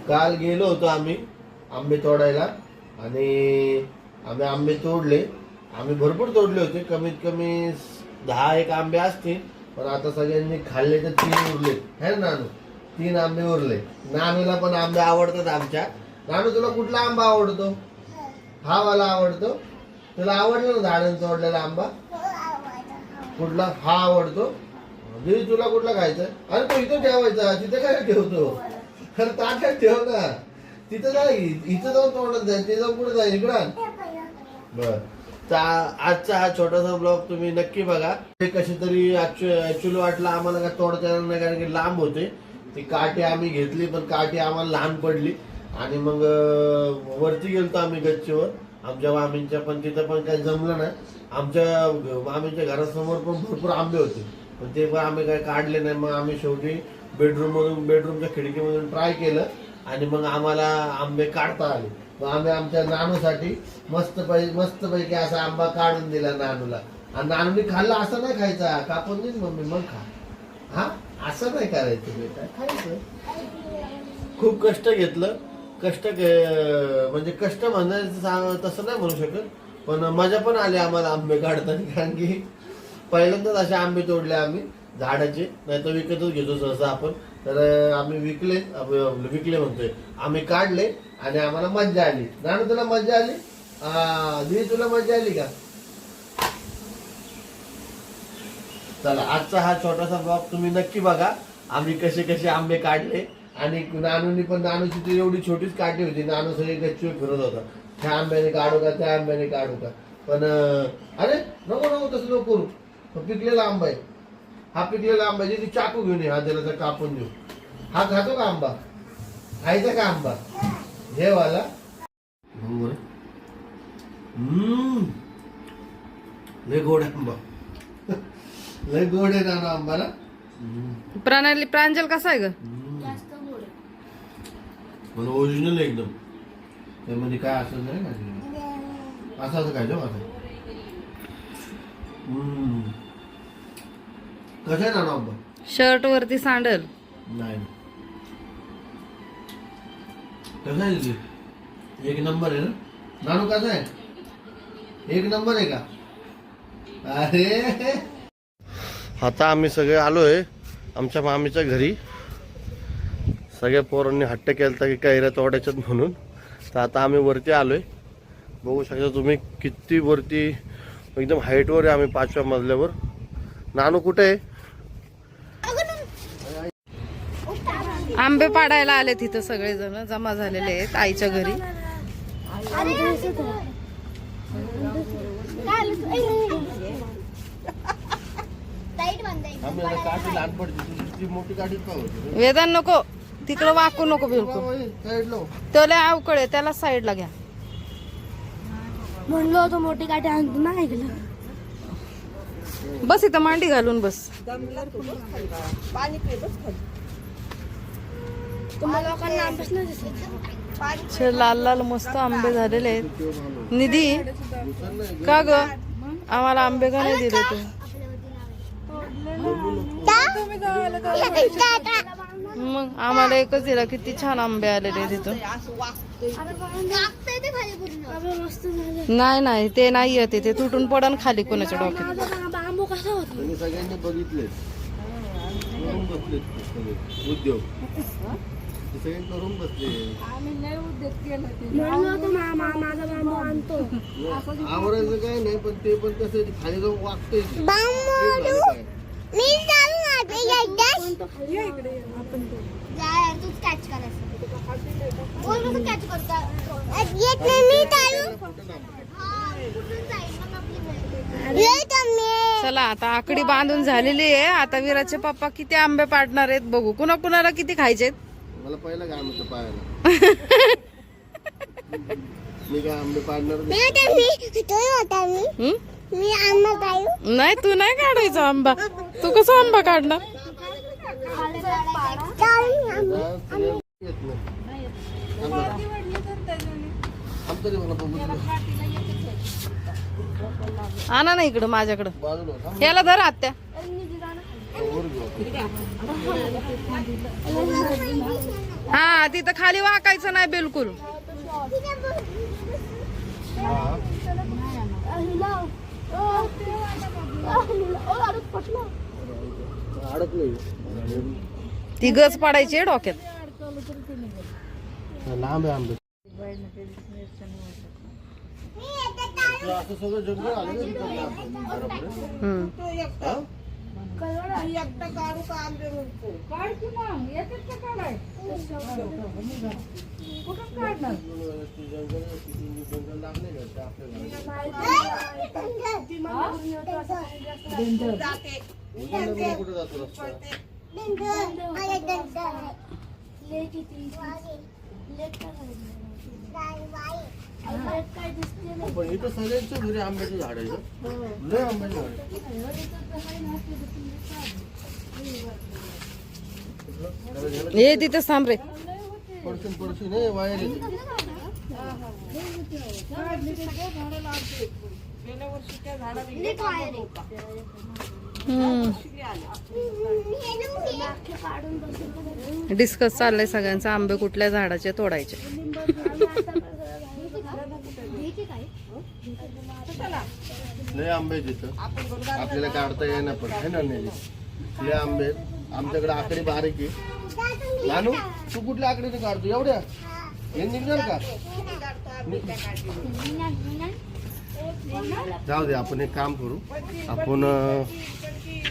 काल गेलो होतो आम्ही आंबे तोडायला आणि आम्ही आंबे तोडले. आम्ही भरपूर तोडले होते, कमीत कमी 10-1 आंबे असतील, पण आता सगळ्यांनी खाल्ले तर 3 उरले है ना नानू. 3 आंबे उरले. नानूला पण आंबे आवडतात आमच्या. नानू तुला कुठला आंबा आवडतो? हा वाला आवडतो. तुला आवडला ना झाडांचा तोडलेला आंबा? कुठला? हा आवडतो. दीदी तुला कुठला खायचा? अरे तो इथं ठेवायचा, तिथे काय ठेवतो? खरं ताटात ठेव ना. तिथं जाय, इथं जाऊन तोडत जाय, ते जाऊन कुठे जाय इकडं. बर, आजचा हा छोटासा ब्लॉग तुम्ही नक्की बघा. ते कशी तरी ऍक्च्युअली वाटलं आम्हाला का तोडता येणार नाही, कारण की लांब होते. ती काठी आम्ही घेतली पण काठी आम्हाला लहान पडली आणि मग वरती गेलतो आम्ही गच्चीवर आमच्या मामींच्या, पण तिथं पण काही जमलं नाही. आमच्या मामींच्या घरासमोर पण भरपूर आंबे होते, पण ते पण आम्ही काही काढले नाही. मग आम्ही शेवटी बेडरूमच्या खिडकीमधून ट्राय केलं आणि मग आम्हाला आंबे काढता आले. मग आम्ही आमच्या नानूसाठी मस्तपैकी असा आंबा काढून दिला नानूला. आणि नानूने खाल्ला. असं नाही खायचा, कापून देईन मम्मी मग खा. हा असं नाही करायचं बेटा, खायचं. खूप कष्ट घेतलं. म्हणजे कष्ट म्हणायचं तसं नाही म्हणू शकत, पण मजा पण आली आम्हाला आंबे काढताना, कारण की पहिल्यांदाच असे आंबे तोडले आम्ही झाडाचे. नाही तर विकतच घेतो सहसा आपण. तर आम्ही विकले म्हणतोय, आम्ही काढले आणि आम्हाला मजा आली. नानू तुला मजा आली? दीदी तुला मजा आली का? चला, आजचा हा छोटासा ब्लॉग तुम्ही नक्की बघा. आम्ही कसे आंबे काढले आणि नानूची ती एवढी छोटीच काठी होती. नानू सगळी गच्चीवर फिरत होता, त्या आंब्याने काढू का, त्या आंब्याने काढू का. पण अरे नको तसं नको करू. पिकलेला आंबा आहे हा, पिकलेला आंबा आहे. ती चाकू घेऊन ये, हा त्याला तर कापून देऊ. हा खातो का आंबा? खायचा का आंबा? हे वाला लय गोड आंबा. लय गोड आहे ना आंबा ना. प्रांजल कसा आहे ग? पण ओरिजिनल एकदम. त्यामध्ये काय असं नाही ना, असं खायचं माझं. कसं आहे ना आंबा? शर्ट वरती सांडल नाही, कसं आहे ते? एक नंबर आहे ना नानू? कसं आहे? एक नंबर आहे का? अरे आता आम्ही सगळे आलोय आमच्या मामीच्या घरी. सगळ्या पोरांनी हट्ट केलता की कैऱ्या तोडायच्यात म्हणून. तर आता आम्ही वरती आलोय. बघू शकता तुम्ही किती वरती एकदम हाईटवर आहे आम्ही, 5व्या मजल्यावर. नानू कुठे आहे? आंबे पाडायला आले तिथं, सगळेजण जमा झालेले आहेत आईच्या घरी. वेदान नको, तिकडं वाकू नको बिलकुल. त्याला अवकळ, त्याला साईडला घ्या म्हणलो होतो. मोठी काठी आणतो ना, ऐकलं. बस इथं मांडी घालून बस. तुम्हाला लोकांना आंबेच नाही दिसत. लाल लाल मस्त आंबे झालेले आहेत. निधी का ग आम्हाला आंबे का नाही दिले तू? मग आम्हाला एकच दिला. किती छान आंबे आलेले तिथं. नाही ते नाही येते, ते तुटून पडन खाली कोणाच्या डोक्यात. आंबो कसा होता? सगळ्यांनी बघितले उद्योग, सगळे करून बसले. माझा बांबू आणतो. आवडायचं काय नाही, पण ते पण कसं खाली जाऊन वागतोय. चला, आता आकडी बांधून झालेली आहे. आता विराचे पप्पा किती आंबे पाडणार आहेत बघू. कुणाला किती खायचे? मला पहिला काय म्हणतो पाहायला. मी काय आंबे पाडणार नाही. तू नाही काढायचा आंबा. तू कसा आंबा काढणार? आणा ना इकडं माझ्याकडं. याला धर आत्या. हा तिथं खाली वाकायचं नाही बिलकुल. ती गच पडायची आहे डोक्यात. लांब आहे आंबे. असं सगळं जंगल आलं ना तिकडलं घरापुढे. हा? जंगल लागले का ते आपल्याला कुठे जातो रस्ता? पण इथं सगळ्यांच्या घरी आंब्याचे झाड आहे इथं. लय आंब्याचे झाड आहे. हे तिथं थांब रे. पडशील नाही वायर येते. डिस्कस चाललंय सगळ्यांचं, आंबे कुठल्या झाडाचे तोडायचे. लय आंबे आहेत तिथं, आपल्याला काढता येईना पण है ना. नाही लय आंबे आहेत. आमच्याकडे आकडे बारीक आहे. नानू तू कुठल्या आकडेने काढतो एवढ्या? हे निघणार का? जाऊ दे, आपण एक काम करू. आपण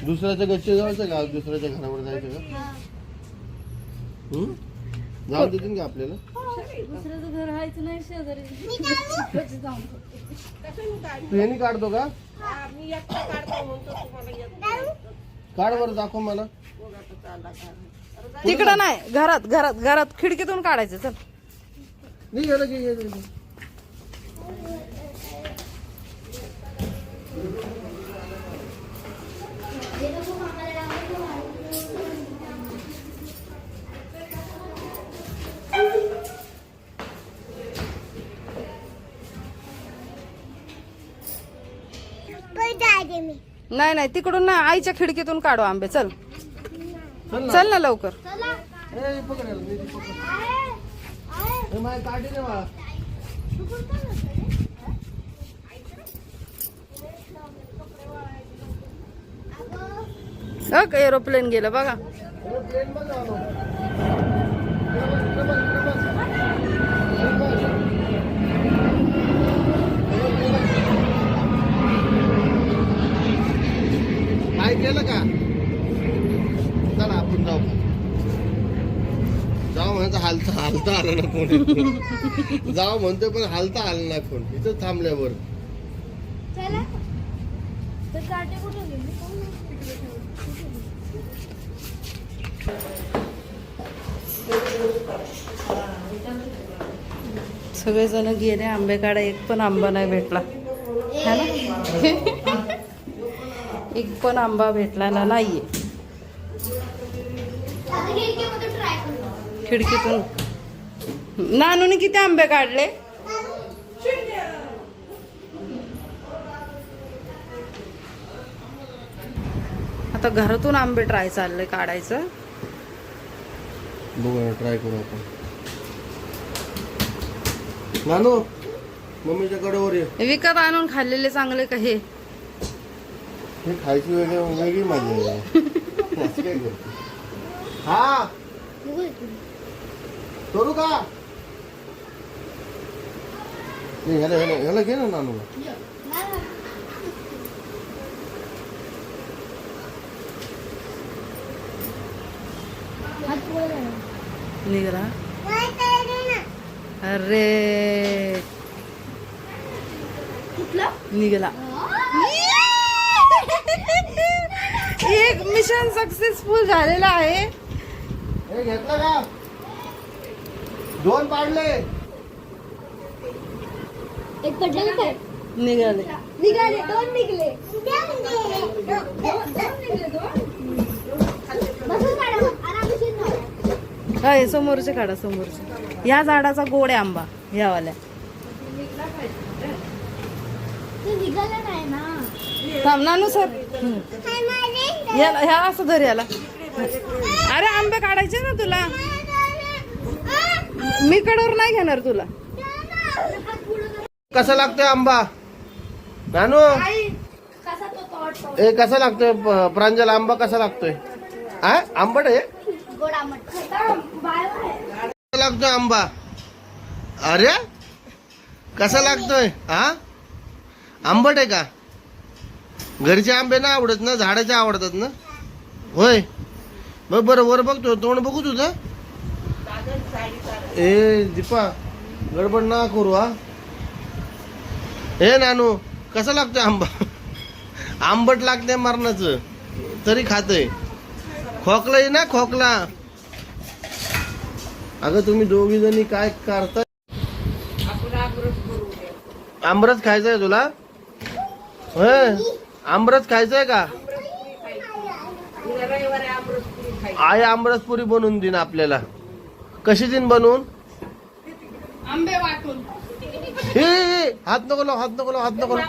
दुसऱ्याच्या गच्ची जायचं का? दुसऱ्याच्या घरावर जायचं का? जाऊ देतील का आपल्याला? तू यांनी काढतो का? काढ बरं, दाखव मला. तिकडं नाही, घरात घरात घरात खिडकीतून काढायचं. चल नाही गेलं की गेलं. नाही नाही, तिकडून ना, आईच्या खिडकीतून काढू आंबे. चल चल ना लवकर. ए, पकड याला, मी ती पकड. ए, माझी काठी दे मला. एरोप्लेन गेलं बघा. ए, प्लेन बघ आलो. इकडे बघ, इकडे बघ, इकडे बघ. काय केलं का? चला आपण जाऊ. जाऊ म्हणतो हालता आलं ना कोण. जाऊ म्हणतो पण हालता आलं ना कोण. इथं थांबल्यावर सगळेजण गेले आंबे काढा. एक पण आंबा नाही भेटला है ना. एक पण आंबा भेटला ना नाहीये. खिडकीतून नानूने किती आंबे काढले? आता घरातून आंबे ट्राय चाललंय काढायचं. बघू, ट्राय करू आपण. नानू मम्मीच्या कडेवर ये. विकत आणून खाल्लेले चांगले का हे? हे खायची वेगळी मजा आहे. असं काय करते? हा करू का? नाही, ह्याला घे ना नानू. निघरा. अरे निघला. एक मिशन सक्सेसफुल झालेलं आहे. हे घेतलं का? 2 पाडले. एक पडलं काय? निघाले. 2 निघले. काय समोरचे काढा, समोरचे. या झाडाचा गोड आहे आंबा, यावाल्या. निघालं नाही ना. थांब नानू सर. याला ह्या असं धर याला. अरे आंबे काढायचे ना तुला. मी कडावर नाही घेणार तुला. कसा लागतोय आंबा नानू? कसा तो तोडतो ए कसा लागतोय प्रांजल आंबा कसा लागतोय? आंबट आहे? गोड आंबट बाय बाय. कसा लागतोय आंबा? अरे कसा लागतोय? आंबट आहे का? घरचे आंबे ना आवडत ना, झाडाचे आवडतात ना? होय बघ बरं वर बघतो, तोंड बघू तुझं. ए दीपा गडबड ना करू. ए नानू कसा लागतोय आंबा? आंबट लागतंय मरणाचं तरी खातोय. खोकला आहे ना, खोकला. अगं तुम्ही दोघी जणी काय करताय? आमरस खायचंय तुला? होय आमरस खायचंय का? आई आमरसपुरी बनवून देईन आपल्याला. कशी देईन बनवून? आंबे वाटून. हे हात नको लाव, हात नको लाव, हात नको लाव.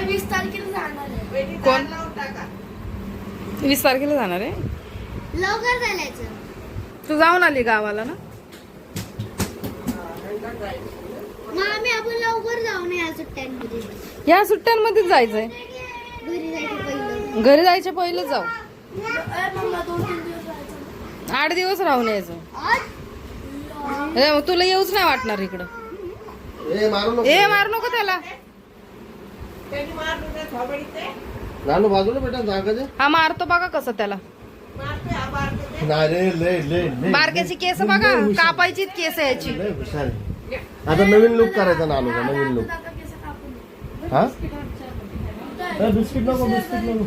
20 तारखेला जाणार आहे. कोण? 20 तारखेला जाणार आहे. लवकर जायचं. तू जाऊन आली गावाला ना? मामी आपण लवकर जाऊ नये या सुट्ट्यांमध्ये. या सुट्ट्यांमध्येच जायचंय. घरी जायचं पहिलं. घरी जायच्या पहिले जाऊ. मम्मा 2-3 दिवस जायचं. 8 दिवस राहून यायचं. मग तुला येऊच नाही वाटणार इकडं. ए मारू नको. ए मारू नको त्याला. नानू बाजूला बेटा जागा दे. हा मारतो बघा कसं त्याला. नाही रे लय लय लय बारक्याची केस बघा, कापायची केस याची. लय हुशार आहे. आता नवीन लुक करायचा नानूचा, नवीन लुक. हा बिस्किट नको, बिस्किट नको.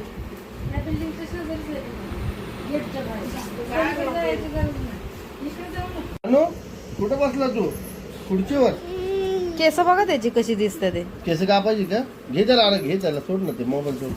नानू कुठं बसला तू? खुर्चीवर. केस बघा त्याची कशी दिसते ते. केस कापायची का? घे त्याला, अरे घे त्याला, सोड ना ते मोबाईल सोड.